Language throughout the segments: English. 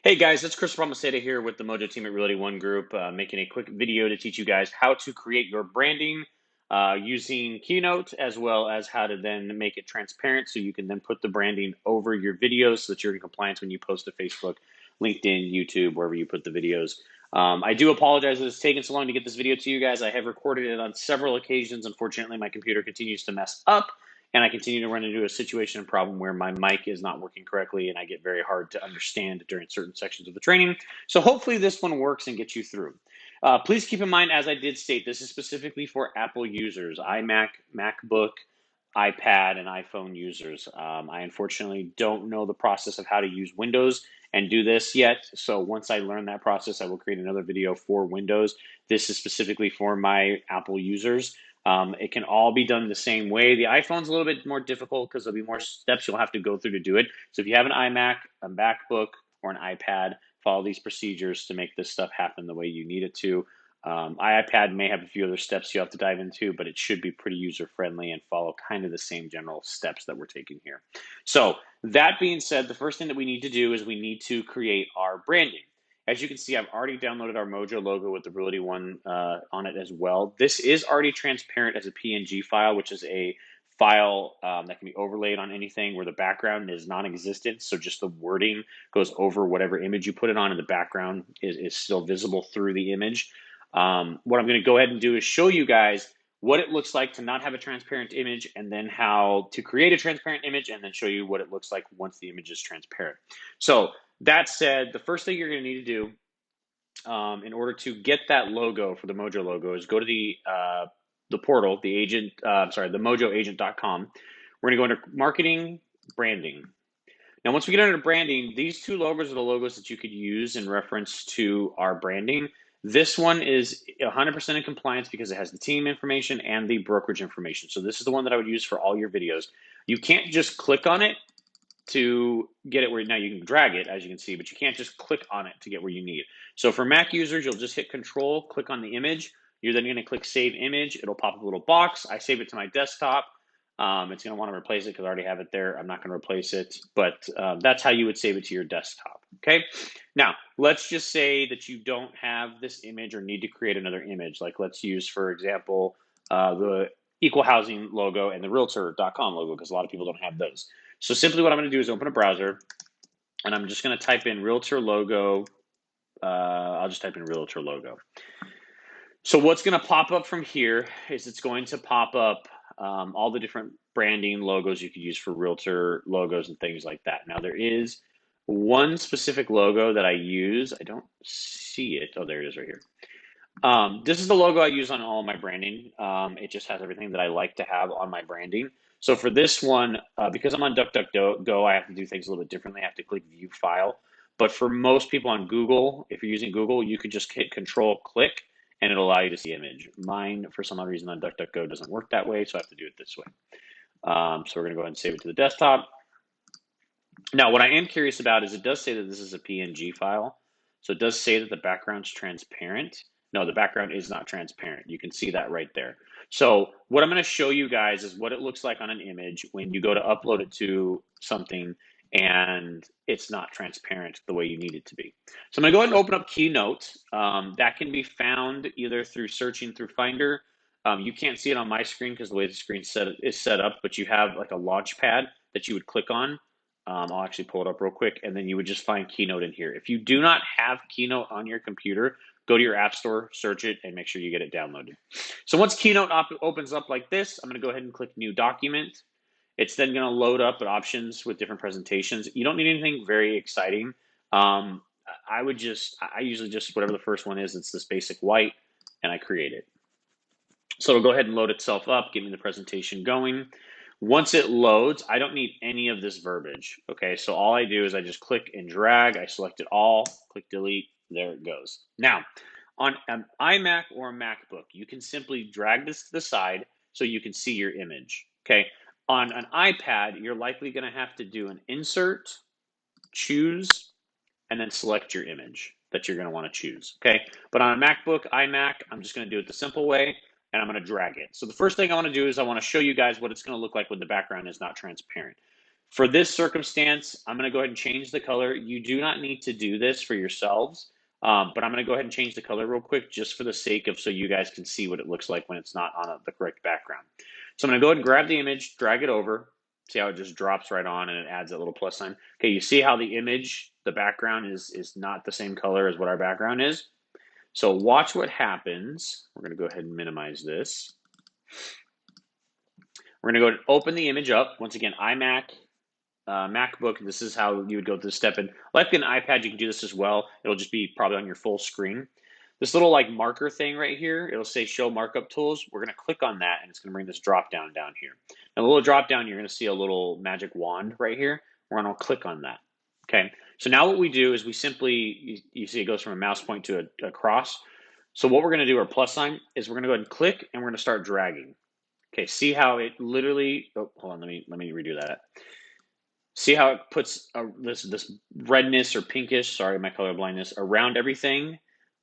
Hey guys, it's Chris Palmaceda here with the Mojo team at Realty One Group, making a quick video to teach you guys how to create your branding using Keynote, as well as how to then make it transparent so you can then put the branding over your videos so that you're in compliance when you post to Facebook, LinkedIn, YouTube, wherever you put the videos. I do apologize that it's taken so long to get this video to you guys. I have recorded it on several occasions. Unfortunately, my computer continues to mess up, and I continue to run into a situation and problem where my mic is not working correctly and I get very hard to understand during certain sections of the training. So hopefully this one works and gets you through. Please keep in mind, as I did state, this is specifically for Apple users, iMac, MacBook, iPad, and iPhone users. I unfortunately don't know the process of how to use Windows and do this yet. So once I learn that process, I will create another video for Windows. This is specifically for my Apple users. It can all be done the same way. The iPhone's a little bit more difficult because there'll be more steps you'll have to go through to do it. So if you have an iMac, a MacBook, or an iPad, follow these procedures to make this stuff happen the way you need it to. iPad may have a few other steps you have to dive into, but it should be pretty user-friendly and follow kind of the same general steps that we're taking here. So that being said, the first thing that we need to do is we need to create our branding. As you can see, I've already downloaded our Mojo logo with the Realty One on it as well. This is already transparent as a PNG file, which is a file that can be overlaid on anything where the background is non-existent. So just the wording goes over whatever image you put it on, and the background is still visible through the image. What I'm going to go ahead and do is show you guys what it looks like to not have a transparent image, and then how to create a transparent image, and then show you what it looks like once the image is transparent. So that said, the first thing you're going to need to do in order to get that logo for the Mojo logo is go to the portal, the agent, the mojoagent.com. We're going to go under marketing, branding. Now, once we get under branding, these two logos are the logos that you could use in reference to our branding. This one is 100% in compliance because it has the team information and the brokerage information. So this is the one that I would use for all your videos. You can't just click on it to get it where, now you can drag it, as you can see, but you can't just click on it to get where you need it. So for Mac users, you'll just hit Control, click on the image. You're then going to click Save Image. It'll pop up a little box. I save it to my desktop. It's going to want to replace it because I already have it there. I'm not going to replace it, but that's how you would save it to your desktop. Okay. Now, let's just say that you don't have this image or need to create another image. Like, let's use, for example, the Equal Housing logo and the Realtor.com logo, because a lot of people don't have those. So simply what I'm going to do is open a browser, and I'm just going to type in Realtor logo. I'll just type in Realtor logo. So what's going to pop up from here is it's going to pop up all the different branding logos you could use for Realtor logos and things like that. Now, there is one specific logo that I use. I don't see it. Oh, there it is right here. This is the logo I use on all of my branding. It just has everything that I like to have on my branding. So for this one, because I'm on DuckDuckGo, I have to do things a little bit differently. I have to click View File. But for most people on Google, if you're using Google, you could just hit Control Click, and it'll allow you to see the image. Mine, for some odd reason, on DuckDuckGo doesn't work that way, so I have to do it this way. So we're going to go ahead and save it to the desktop. Now, what I am curious about is it does say that this is a PNG file. So it does say that the background's transparent. No, the background is not transparent. You can see that right there. So what I'm going to show you guys is what it looks like on an image when you go to upload it to something and it's not transparent the way you need it to be. So I'm going to go ahead and open up Keynote. That can be found either through searching through Finder. You can't see it on my screen because the way the screen is set up, but you have like a launch pad that you would click on. I'll actually pull it up real quick, and then you would just find Keynote in here. If you do not have Keynote on your computer, go to your app store, search it, and make sure you get it downloaded. So once Keynote opens up like this, I'm going to go ahead and click New Document. It's then going to load up options with different presentations. You don't need anything very exciting. I usually just, whatever the first one is, it's this basic white, and I create it. So it'll go ahead and load itself up, get me the presentation going. Once it loads, I don't need any of this verbiage. Okay, so all I do is I just click and drag. I select it all, click delete, there it goes. Now, on an iMac or a MacBook, you can simply drag this to the side so you can see your image. Okay, on an iPad, you're likely going to have to do an insert, choose, and then select your image that you're going to want to choose. Okay, but on a MacBook, iMac, I'm just going to do it the simple way, and I'm going to drag it. So the first thing I want to do is I want to show you guys what it's going to look like when the background is not transparent. For this circumstance, I'm going to go ahead and change the color. You do not need to do this for yourselves, but I'm going to go ahead and change the color real quick just for the sake of so you guys can see what it looks like when it's not on the correct background. So I'm going to go ahead and grab the image, drag it over. See how it just drops right on and it adds that little plus sign. Okay, you see how the image, the background is not the same color as what our background is. So watch what happens. We're going to go ahead and minimize this. We're going to go ahead and open the image up. Once again, iMac, MacBook, this is how you would go through the step. And like an iPad, you can do this as well. It'll just be probably on your full screen. This little like marker thing right here, it'll say show markup tools. We're going to click on that and it's going to bring this drop down here. Now the little drop down, you're going to see a little magic wand right here. We're going to click on that. Okay. So now what we do is we simply, you see it goes from a mouse point to a cross. So what we're going to do, our plus sign, is we're going to go ahead and click and we're going to start dragging. Okay. See how it literally, oh, hold on. Let me redo that. See how it puts this redness or pinkish, sorry, my color blindness, around everything?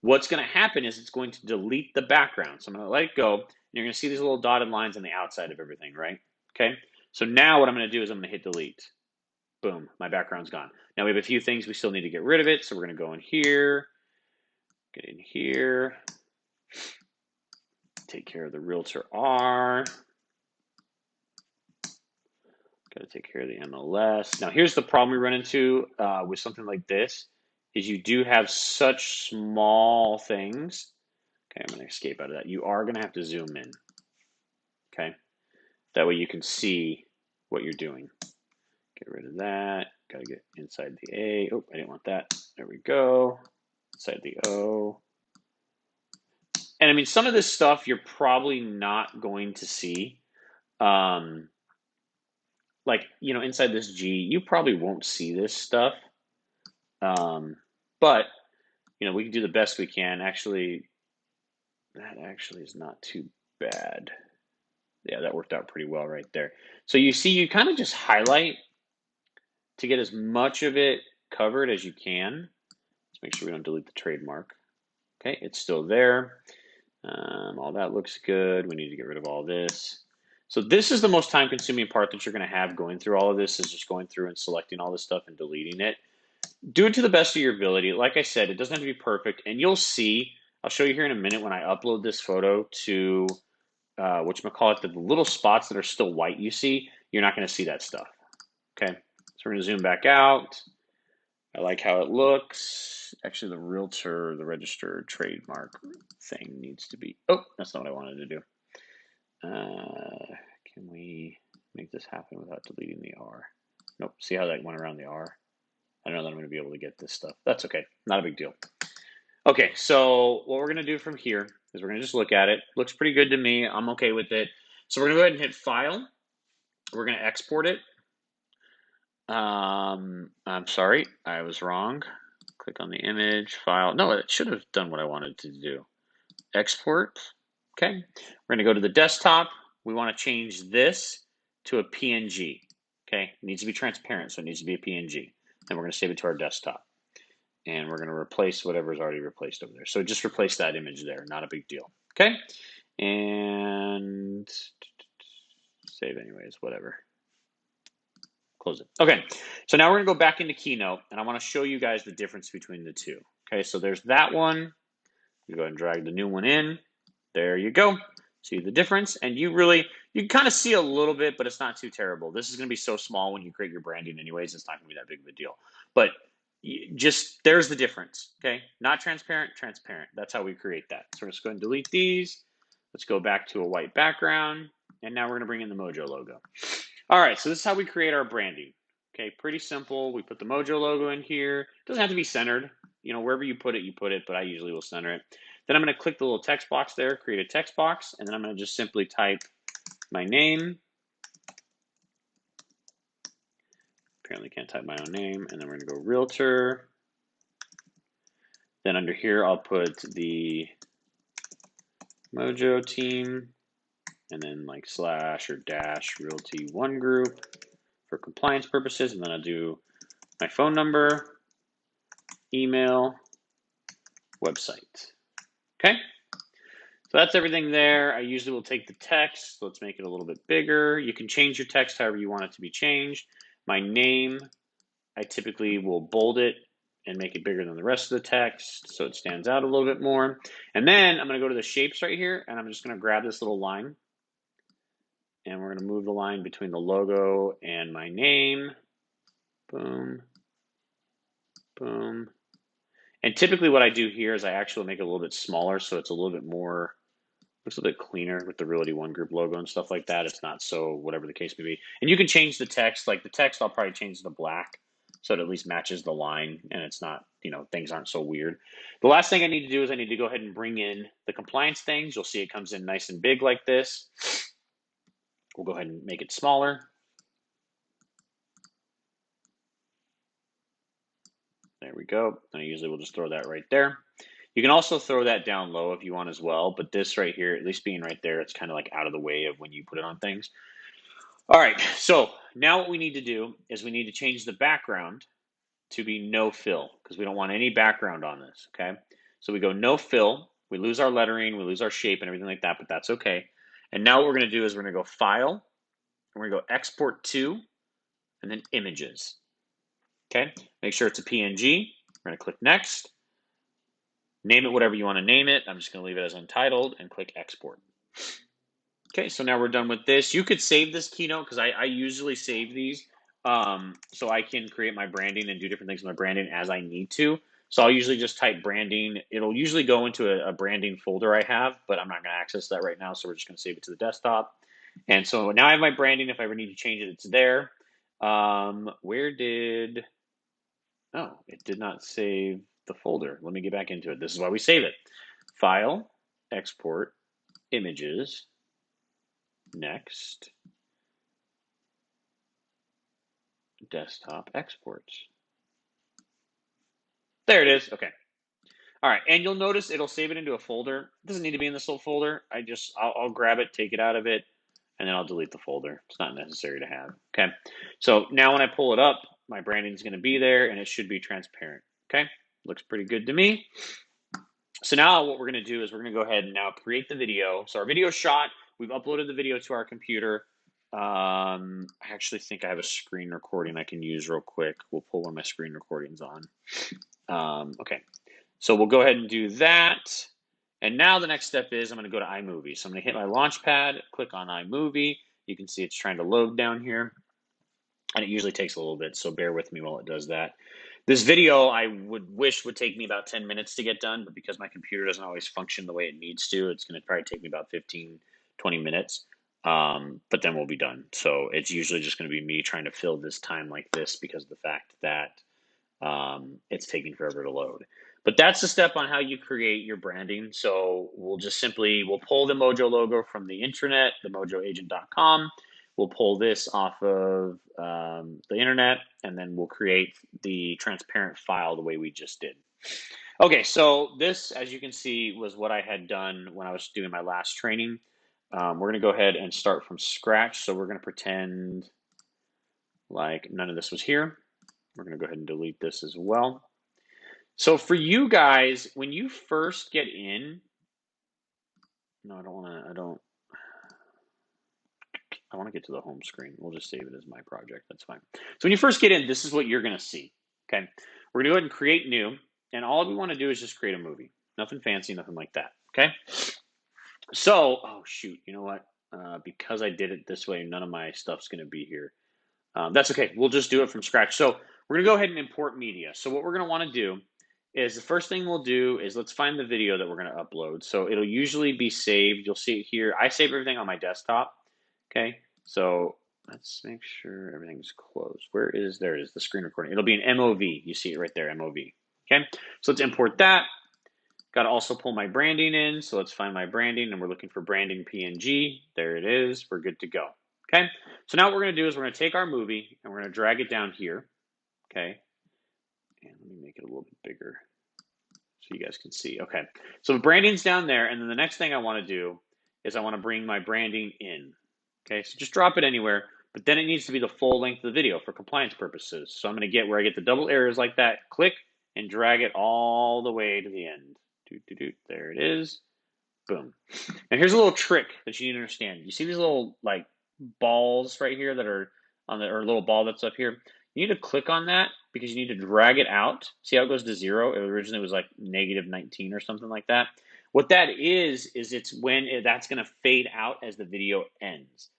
What's going to happen is it's going to delete the background. So I'm going to let it go. And you're going to see these little dotted lines on the outside of everything, right? Okay. So now what I'm going to do is I'm going to hit delete. Boom, my background's gone. Now we have a few things we still need to get rid of it. So we're going to go in here, get in here, take care of the realtor R. Got to take care of the MLS. Now, here's the problem we run into with something like this, is you do have such small things. Okay, I'm going to escape out of that. You are going to have to zoom in. Okay, that way you can see what you're doing. Get rid of that. Got to get inside the A. Oh, I didn't want that. There we go. Inside the O. And I mean, some of this stuff you're probably not going to see. Like, you know, inside this G, you probably won't see this stuff. But, you know, we can do the best we can. Actually, that actually is not too bad. Yeah, that worked out pretty well right there. So you see, you kind of just highlight to get as much of it covered as you can. Let's make sure we don't delete the trademark. Okay, it's still there. All that looks good. We need to get rid of all this. So this is the most time-consuming part that you're going to have going through all of this, is just going through and selecting all this stuff and deleting it. Do it to the best of your ability. Like I said, it doesn't have to be perfect, and you'll see, I'll show you here in a minute when I upload this photo to, whatchamacallit, the little spots that are still white you see, you're not going to see that stuff. Okay, so we're going to zoom back out. I like how it looks. Actually, the realtor, the registered trademark thing needs to be, oh, that's not what I wanted to do. Can we make this happen without deleting the R? Nope, see how that went around the R? I don't know that I'm going to be able to get this stuff. That's okay, not a big deal. Okay, so what we're going to do from here is we're going to just look at it. Looks pretty good to me. I'm okay with it. So we're going to go ahead and hit File. We're going to export it. I'm sorry, I was wrong. Click on the image, File. No, it should have done what I wanted to do. Export. Okay, we're going to go to the desktop. We want to change this to a PNG. Okay, it needs to be transparent, so it needs to be a PNG. And we're going to save it to our desktop. And we're going to replace whatever is already replaced over there. So just replace that image there, not a big deal. Okay, and save anyways, whatever. Close it. Okay, so now we're going to go back into Keynote, and I want to show you guys the difference between the two. Okay, so there's that one. You go ahead and drag the new one in. There you go. See the difference? And you can kind of see a little bit, but it's not too terrible. This is going to be so small when you create your branding anyways, it's not going to be that big of a deal. But just, there's the difference, okay? Not transparent, transparent. That's how we create that. So we're just going to delete these. Let's go back to a white background. And now we're going to bring in the Mojo logo. All right, so this is how we create our branding. Okay, pretty simple. We put the Mojo logo in here. It doesn't have to be centered. You know, wherever you put it, but I usually will center it. Then I'm going to click the little text box there, create a text box, and then I'm going to just simply type my name. Apparently can't type my own name. And then we're going to go realtor. Then under here, I'll put the Mojo team, and then like slash or dash realty one group for compliance purposes. And then I'll do my phone number, email, website. Okay, so that's everything there. I usually will take the text. Let's make it a little bit bigger. You can change your text however you want it to be changed. My name, I typically will bold it and make it bigger than the rest of the text so it stands out a little bit more. And then I'm going to go to the shapes right here, and I'm just going to grab this little line, and we're going to move the line between the logo and my name. Boom, boom. And typically what I do here is I actually make it a little bit smaller so it's a little bit more, looks a little bit cleaner with the Realty One Group logo and stuff like that. It's not so whatever the case may be. And you can change the text, like the text I'll probably change to black so it at least matches the line and it's not, you know, things aren't so weird. The last thing I need to do is I need to go ahead and bring in the compliance things. You'll see it comes in nice and big like this. We'll go ahead and make it smaller. There we go. And I usually will just throw that right there. You can also throw that down low if you want as well, but this right here, at least being right there, it's kind of like out of the way of when you put it on things. All right, so now what we need to do is we need to change the background to be no fill because we don't want any background on this, okay? So we go no fill, we lose our lettering, we lose our shape and everything like that, but that's okay. And now what we're gonna do is we're gonna go File, and we're gonna go Export to, and then Images. Okay, make sure it's a PNG. We're going to click Next. Name it whatever you want to name it. I'm just going to leave it as Untitled and click Export. Okay, so now we're done with this. You could save this keynote because I usually save these so I can create my branding and do different things with my branding as I need to. So I'll usually just type branding. It'll usually go into a branding folder I have, but I'm not going to access that right now. So we're just going to save it to the desktop. And so now I have my branding. If I ever need to change it, it's there. Where did... Oh, it did not save the folder. Let me get back into it. This is why we save it. File, Export, Images, Next, Desktop Exports. There it is. Okay. All right, and you'll notice it'll save it into a folder. It doesn't need to be in this little folder. I'll grab it, take it out of it, and then I'll delete the folder. It's not necessary to have. Okay. So now when I pull it up, my branding is going to be there, and it should be transparent. Okay. Looks pretty good to me. So now what we're going to do is we're going to go ahead and now create the video. So our video shot, we've uploaded the video to our computer. I actually think I have a screen recording I can use real quick. We'll pull one of my screen recordings on. Okay, so we'll go ahead and do that. And now the next step is I'm going to go to iMovie. So I'm going to hit my launch pad, click on iMovie. You can see it's trying to load down here. And it usually takes a little bit, so bear with me while it does that. This video I wish would take me about 10 minutes to get done, but because my computer doesn't always function the way it needs to, it's going to probably take me about 15, 20 minutes, but then we'll be done. So it's usually just going to be me trying to fill this time like this because of the fact that it's taking forever to load. But that's the step on how you create your branding. So we'll pull the Mojo logo from the intranet, the mojoagent.com. We'll pull this off of the internet, and then we'll create the transparent file the way we just did. Okay, so this, as you can see, was what I had done when I was doing my last training. We're going to go ahead and start from scratch. So we're going to pretend like none of this was here. We're going to go ahead and delete this as well. So for you guys, when you first get in, no, I want to get to the home screen. We'll just save it as my project. That's fine. So when you first get in, this is what you're going to see. Okay. We're going to go ahead and create new. And all we want to do is just create a movie. Nothing fancy, nothing like that. Okay. So, oh shoot, you know what? Because I did it this way, none of my stuff's going to be here. That's okay. We'll just do it from scratch. So we're going to go ahead and import media. So what we're going to want to do is the first thing we'll do is let's find the video that we're going to upload. So it'll usually be saved. You'll see it here. I save everything on my desktop. Okay. So let's make sure everything's closed. There it is, the screen recording. It'll be an MOV. You see it right there, MOV. Okay. So let's import that. Got to also pull my branding in. So let's find my branding, and we're looking for branding PNG. There it is. We're good to go. Okay. So now what we're going to do is we're going to take our movie and we're going to drag it down here. Okay. And let me make it a little bit bigger so you guys can see. Okay. So the branding's down there. And then the next thing I want to do is I want to bring my branding in. Okay. So just drop it anywhere, but then it needs to be the full length of the video for compliance purposes. So I'm going to get where I get the double arrows like that, click and drag it all the way to the end. There it is. Boom. And here's a little trick that you need to understand. You see these little like balls right here that are on the or little ball that's up here. You need to click on that because you need to drag it out. See how it goes to 0? It originally was like -19 or something like that. What that is it's when that's going to fade out as the video ends.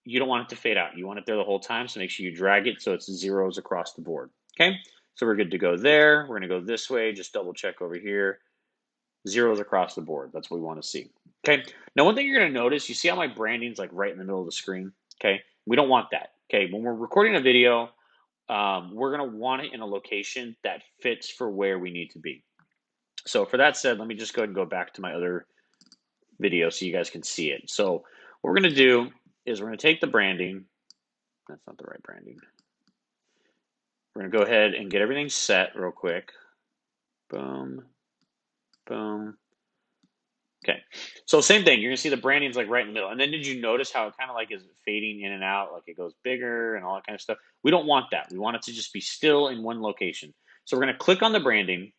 You don't want it to fade out. You want it there the whole time, so make sure you drag it so it's zeros across the board. Okay, so we're good to go there. We're going to go this way. Just double check over here. Zeros across the board. That's what we want to see. Okay, now one thing you're going to notice, you see how my branding's like right in the middle of the screen? Okay, we don't want that. Okay, when we're recording a video, we're going to want it in a location that fits for where we need to be. So for that said, let me just go ahead and go back to my other video so you guys can see it. So what we're going to do is we're going to take the branding. That's not the right branding. We're going to go ahead and get everything set real quick. Boom, boom. Okay, so same thing. You're going to see the branding's like right in the middle. And then did you notice how it kind of like is fading in and out, like it goes bigger and all that kind of stuff? We don't want that. We want it to just be still in one location. So we're going to click on the branding.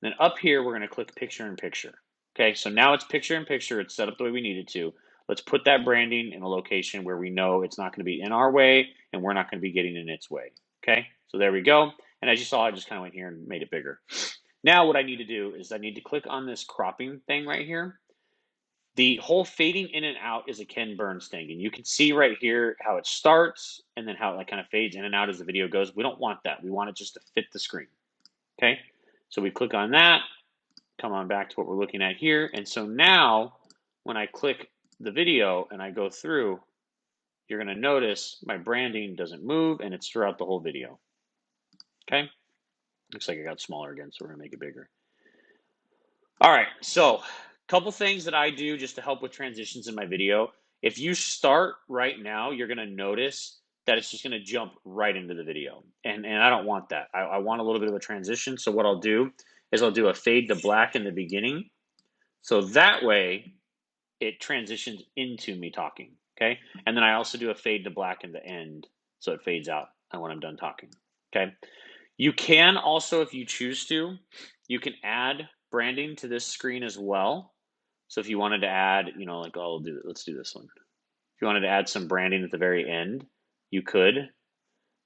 Then up here, we're going to click picture in picture. Okay, so now it's picture in picture. It's set up the way we need it to. Let's put that branding in a location where we know it's not going to be in our way and we're not going to be getting in its way. Okay, so there we go. And as you saw, I just kind of went here and made it bigger. Now what I need to do is I need to click on this cropping thing right here. The whole fading in and out is a Ken Burns thing. And you can see right here how it starts and then how it like kind of fades in and out as the video goes. We don't want that. We want it just to fit the screen. Okay, so we click on that, come on back to what we're looking at here. And so now when I click the video and I go through, you're going to notice my branding doesn't move and it's throughout the whole video. Okay, looks like it got smaller again, so we're going to make it bigger. All right, so a couple things that I do just to help with transitions in my video. If you start right now, you're going to notice that it's just going to jump right into the video. And I don't want that. I want a little bit of a transition. So what I'll do is I'll do a fade to black in the beginning. So that way it transitions into me talking. Okay. And then I also do a fade to black in the end. So it fades out when I'm done talking. Okay. You can also, if you choose to, you can add branding to this screen as well. So if you wanted to add, you know, like let's do this one. If you wanted to add some branding at the very end, you could.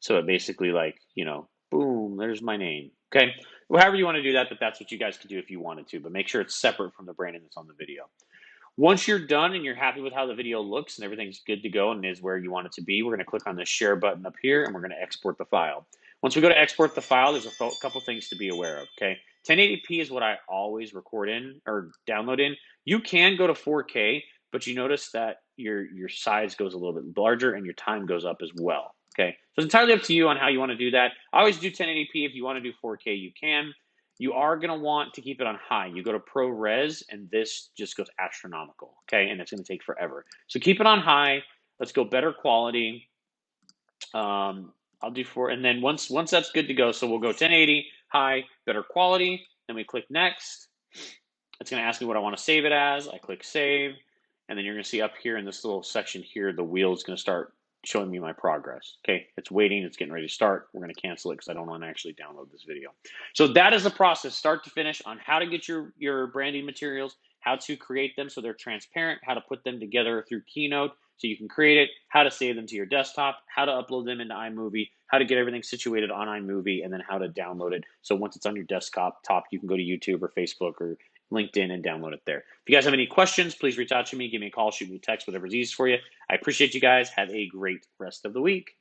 So it basically like, you know, boom, there's my name. Okay. Well, however you want to do that, but that's what you guys could do if you wanted to, but make sure it's separate from the branding that's on the video. Once you're done and you're happy with how the video looks and everything's good to go and is where you want it to be, we're going to click on the share button up here and we're going to export the file. Once we go to export the file, there's a couple things to be aware of, okay? 1080p is what I always record in or download in. You can go to 4K, but you notice that your size goes a little bit larger and your time goes up as well, okay? So it's entirely up to you on how you want to do that. I always do 1080p. If you want to do 4K, you can. You are going to want to keep it on high. You go to ProRes, and this just goes astronomical, okay? And it's going to take forever. So keep it on high. Let's go better quality. I'll do 4, and then once that's good to go, so we'll go 1080, high, better quality. Then we click next. It's going to ask me what I want to save it as. I click save, and then you're going to see up here in this little section here, the wheel is going to start showing me my progress. Okay, it's waiting, it's getting ready to start. We're going to cancel it because I don't want to actually download this video. So that is the process, start to finish, on how to get your branding materials, how to create them so they're transparent, how to put them together through Keynote so you can create it, how to save them to your desktop, how to upload them into iMovie, how to get everything situated on iMovie, and then how to download it. So once it's on your desktop, you can go to YouTube or Facebook or LinkedIn and download it there. If you guys have any questions, please reach out to me, give me a call, shoot me a text, whatever's easiest for you. I appreciate you guys. Have a great rest of the week.